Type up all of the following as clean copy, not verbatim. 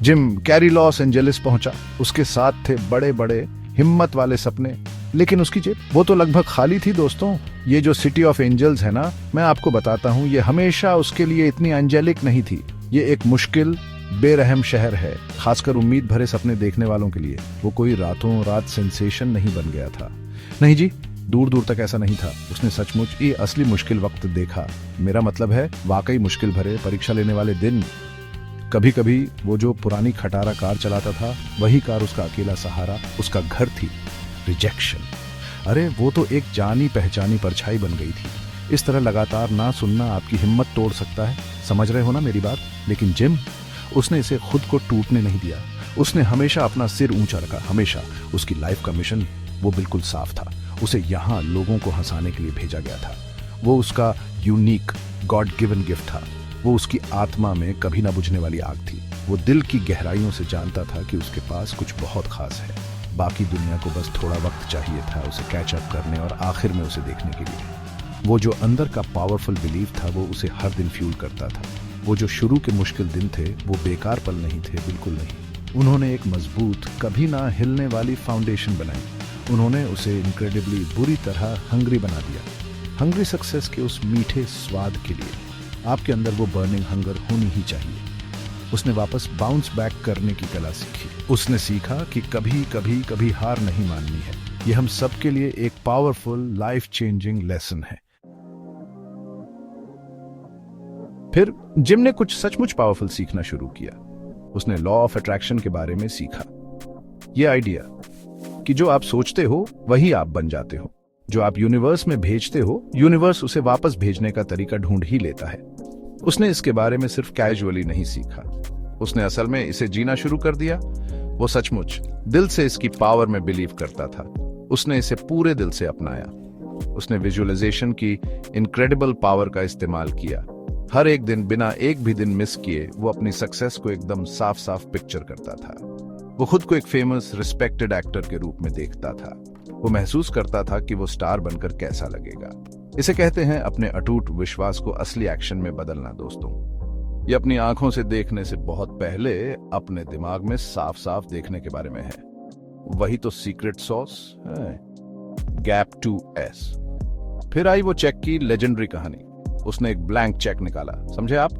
Jim Carrey Los Angeles पहुंचा। उसके साथ थे बड़े बड़े हिम्मत वाले सपने, लेकिन उसकी जेब वो तो लगभग खाली थी दोस्तों। ये जो सिटी ऑफ एंजल्स है ना, मैं आपको बताता हूँ, ये हमेशा उसके लिए इतनी एंजेलिक नहीं थी। ये एक मुश्किल बेरहम शहर है, खासकर उम्मीद भरे सपने देखने वालों के लिए। वो कोई रातों रात सेंसेशन नहीं बन गया था। नहीं जी, दूर दूर तक ऐसा नहीं था। उसने सचमुच ये असली मुश्किल वक्त देखा। मेरा मतलब है वाकई मुश्किल भरे परीक्षा लेने वाले दिन। कभी कभी वो जो पुरानी खटारा कार चलाता था, वही कार उसका अकेला सहारा, उसका घर थी। रिजेक्शन, अरे वो तो एक जानी पहचानी परछाई बन गई थी। इस तरह लगातार ना सुनना आपकी हिम्मत तोड़ सकता है, समझ रहे हो ना मेरी बात। लेकिन जिम, उसने इसे खुद को टूटने नहीं दिया। उसने हमेशा अपना सिर ऊंचा रखा, हमेशा। उसकी लाइफ का मिशन वो बिल्कुल साफ था। उसे यहाँ लोगों को हंसाने के लिए भेजा गया था। वो उसका यूनिक गॉड गिवन गिफ्ट था। वो उसकी आत्मा में कभी ना बुझने वाली आग थी। वो दिल की गहराइयों से जानता था कि उसके पास कुछ बहुत खास है। बाकी दुनिया को बस थोड़ा वक्त चाहिए था उसे कैच अप करने और आखिर में उसे देखने के लिए। वो जो अंदर का पावरफुल बिलीफ था, वो उसे हर दिन फ्यूल करता था। वो जो शुरू के मुश्किल दिन थे, वो बेकार पल नहीं थे, बिल्कुल नहीं। उन्होंने एक मजबूत, कभी ना हिलने वाली फाउंडेशन बनाई। उन्होंने उसे इनक्रेडिबली बुरी तरह हंग्री बना दिया। हंग्री सक्सेस के उस मीठे स्वाद के लिए। आपके अंदर वो बर्निंग हंगर होनी ही चाहिए। उसने वापस बाउंस बैक करने की कला सीखी। उसने सीखा कि कभी कभी कभी हार नहीं माननी है। ये हम सबके लिए एक पावरफुल लाइफ चेंजिंग लेसन है। फिर जिम ने कुछ सचमुच पावरफुल सीखना शुरू किया। उसने लॉ ऑफ अट्रैक्शन के बारे में सीखा। यह आइडिया कि जो आप सोचते हो वही आप बन जाते हो। जो आप यूनिवर्स में भेजते हो, यूनिवर्स उसे वापस भेजने का तरीका ढूंढ ही लेता है। उसने इसके बारे में सिर्फ कैजुअली नहीं सीखा, उसने असल में इसे जीना शुरू कर दिया। वो सचमुच दिल से इसकी पावर में बिलीव करता था। उसने इसे पूरे दिल से अपनाया। उसने विजुअलाइजेशन की इनक्रेडिबल पावर का इस्तेमाल किया। हर एक दिन बिना एक भी दिन मिस किए वो अपनी सक्सेस को एकदम साफ साफ पिक्चर करता था। वो खुद को एक फेमस रिस्पेक्टेड एक्टर के रूप में देखता था। वो महसूस करता था कि वो स्टार बनकर कैसा लगेगा। इसे कहते हैं अपने अटूट विश्वास को असली एक्शन में बदलना दोस्तों। ये अपनी आंखों से देखने से बहुत पहले अपने दिमाग में साफ साफ देखने के बारे में है। वही तो सीक्रेट सॉस है, गैप 2S। फिर आई वो चेक की लेजेंडरी कहानी। उसने एक ब्लैंक चेक निकाला, समझे आप,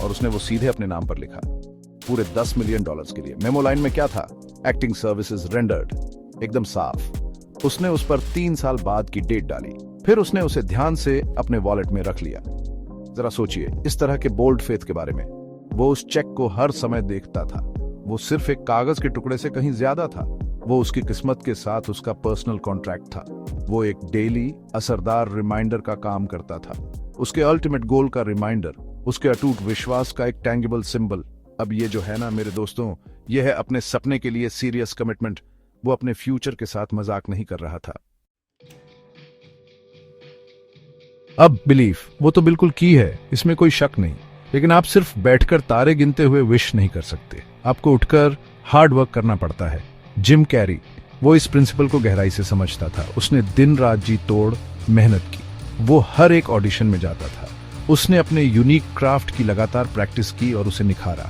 और उसने वो सीधे अपने नाम पर लिखा, पूरे $10 मिलियन के लिए। मेमो लाइन में क्या था? एक्टिंग सर्विसेज रेंडर्ड, एकदम साफ। उसने उस पर 3 साल बाद की डेट डाली। फिर उसने उसे ध्यान से अपने वॉलेट में रख लिया। जरा सोचिए इस तरह के बोल्ड फेथ के बारे में। वो उस चेक को हर समय देखता था। वो सिर्फ एक कागज के टुकड़े से कहीं ज्यादा था। वो उसकी किस्मत के साथ उसका पर्सनल कॉन्ट्रैक्ट था। वो एक डेली असरदार रिमाइंडर का काम करता था। उसके अल्टीमेट गोल का रिमाइंडर, उसके अटूट विश्वास का एक टैंगिबल सिंबल। अब ये जो है ना मेरे दोस्तों, ये है अपने सपने के लिए सीरियस कमिटमेंट। वो अपने फ्यूचर के साथ मजाक नहीं कर रहा था। अब बिलीफ, वो तो बिल्कुल की है, इसमें कोई शक नहीं। लेकिन आप सिर्फ बैठकर तारे गिनते हुए विश नहीं कर सकते। आपको उठकर हार्ड वर्क करना पड़ता है। जिम कैरी, वो इस प्रिंसिपल को गहराई से समझता था। उसने दिन रात जी तोड़ मेहनत की। वो हर एक ऑडिशन में जाता था। उसने अपने यूनिक क्राफ्ट की लगातार प्रैक्टिस की और उसे निखारा।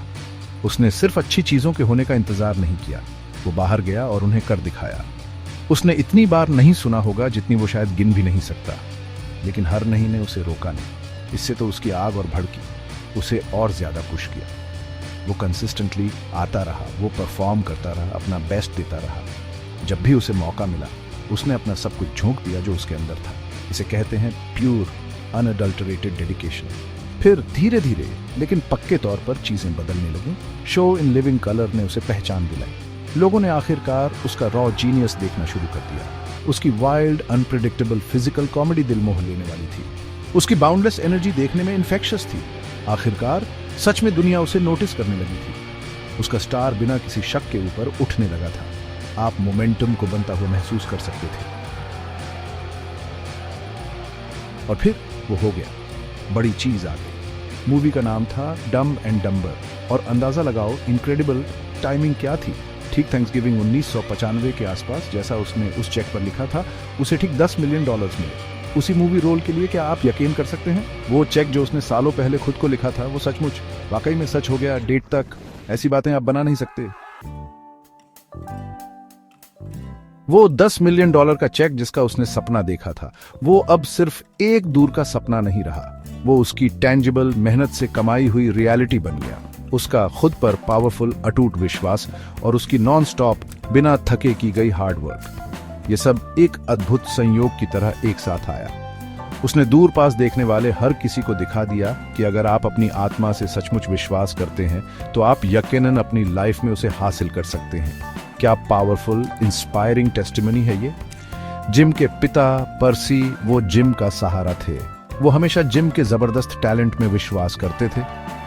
उसने सिर्फ अच्छी चीजों के होने का इंतजार नहीं किया, वो बाहर गया और उन्हें कर दिखाया। उसने इतनी बार नहीं सुना होगा जितनी वो शायद गिन भी नहीं सकता, लेकिन हर नहीं ने उसे रोका नहीं। इससे तो उसकी आग और भड़की, उसे और ज्यादा पुश किया। वो कंसिस्टेंटली आता रहा, वो परफॉर्म करता रहा, अपना बेस्ट देता रहा। जब भी उसे मौका मिला, उसने अपना सब कुछ झोंक दिया जो उसके अंदर था। इसे कहते हैं प्योर अनअडल्टरेटेड डेडिकेशन। फिर धीरे धीरे लेकिन पक्के तौर पर चीजें बदलने लगी। शो इन लिविंग कलर ने उसे पहचान दिलाई। लोगों ने आखिरकार उसका रॉ जीनियस देखना शुरू कर दिया। उसकी वाइल्ड अनप्रिडिक्टेबल फिजिकल कॉमेडी दिल मोह लेने वाली थी। उसकी बाउंडलेस एनर्जी देखने में इन्फेक्शियस थी। आखिरकार सच में दुनिया उसे नोटिस करने लगी थी। उसका स्टार बिना किसी शक के ऊपर उठने लगा था। आप मोमेंटम को बनता हुआ महसूस कर सकते थे। और फिर वो हो गया, बड़ी चीज आ गई। मूवी का नाम था डम एंड डम्बर, और अंदाजा लगाओ इनक्रेडिबल टाइमिंग क्या थी। ठीक थैंक्सगिविंग 1995 के आसपास, जैसा उसने उस चेक पर लिखा था, उसे ठीक $10 मिलियन मिले। उसी मूवी रोल के लिए क्या आप यकीन कर सकते हैं? वो चेक जो उसने सालों पहले खुद को लिखा था वो सचमुच वाकई में सच हो गया डेट तक। ऐसी बातें आप बना नहीं सकते। वो $10 मिलियन का चेक जिसका उसने सपना देखा था, वो अब सिर्फ एक दूर का सपना नहीं रहा। वो उसकी टेंजिबल मेहनत से कमाई हुई रियलिटी बन गया। उसका खुद पर पावरफुल अटूट विश्वास और उसकी नॉन स्टॉप बिना थके की गई हार्ड वर्क, ये सब एक अद्भुत संयोग की तरह एक साथ आया। उसने दूर पास देखने वाले हर किसी को दिखा दिया कि अगर आप अपनी आत्मा से सचमुच विश्वास करते हैं तो आप यकीनन अपनी लाइफ में उसे हासिल कर सकते हैं। क्या पावरफुल इंस्पायरिंग टेस्टिमनी है ये। जिम के पिता पर्सी वो जिम का सहारा थे। वो हमेशा जिम के जबरदस्त टैलेंट में विश्वास करते थे।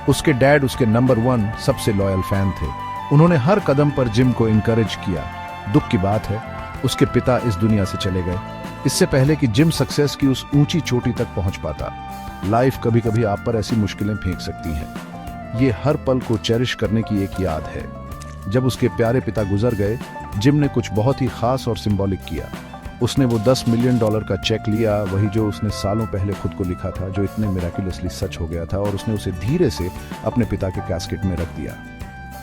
उसके डैड उसके नंबर 1 सबसे लॉयल फैन थे। उन्होंने हर कदम पर जिम को इनकरेज किया। दुख की बात है उसके पिता इस दुनिया से चले गए इससे पहले कि जिम सक्सेस की उस ऊंची चोटी तक पहुंच पाता। लाइफ कभी कभी आप पर ऐसी मुश्किलें फेंक सकती है। ये हर पल को चेरिश करने की एक याद है। जब उसके प्यारे पिता गुजर गए, जिम ने कुछ बहुत ही खास और सिंबॉलिक किया। उसने वो $10 मिलियन का चेक लिया, वही जो उसने सालों पहले खुद को लिखा था, जो इतने मिराकुलसली सच हो गया था, और उसने उसे धीरे से अपने पिता के कैस्केट में रख दिया।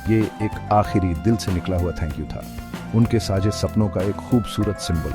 ये एक आखिरी दिल से निकला हुआ थैंक यू था, उनके साजे सपनों का एक खूबसूरत सिंबल।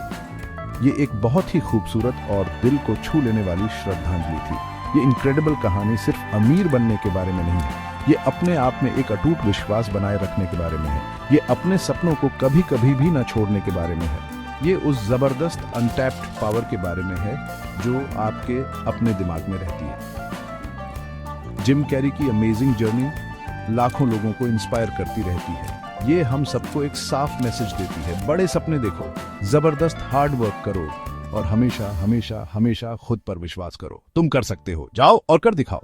ये एक बहुत ही खूबसूरत और दिल को छू लेने वाली श्रद्धांजलि थी। ये इनक्रेडिबल कहानी सिर्फ अमीर बनने के बारे में नहीं है, ये अपने आप में एक अटूट विश्वास बनाए रखने के बारे में है। ये अपने सपनों को कभी कभी भी ना छोड़ने के बारे में है। ये उस जबरदस्त अनटैप्ड पावर के बारे में है जो आपके अपने दिमाग में रहती है। जिम कैरी की अमेजिंग जर्नी लाखों लोगों को इंस्पायर करती रहती है। ये हम सबको एक साफ मैसेज देती है, बड़े सपने देखो, जबरदस्त हार्ड वर्क करो और हमेशा हमेशा हमेशा खुद पर विश्वास करो। तुम कर सकते हो, जाओ और कर दिखाओ।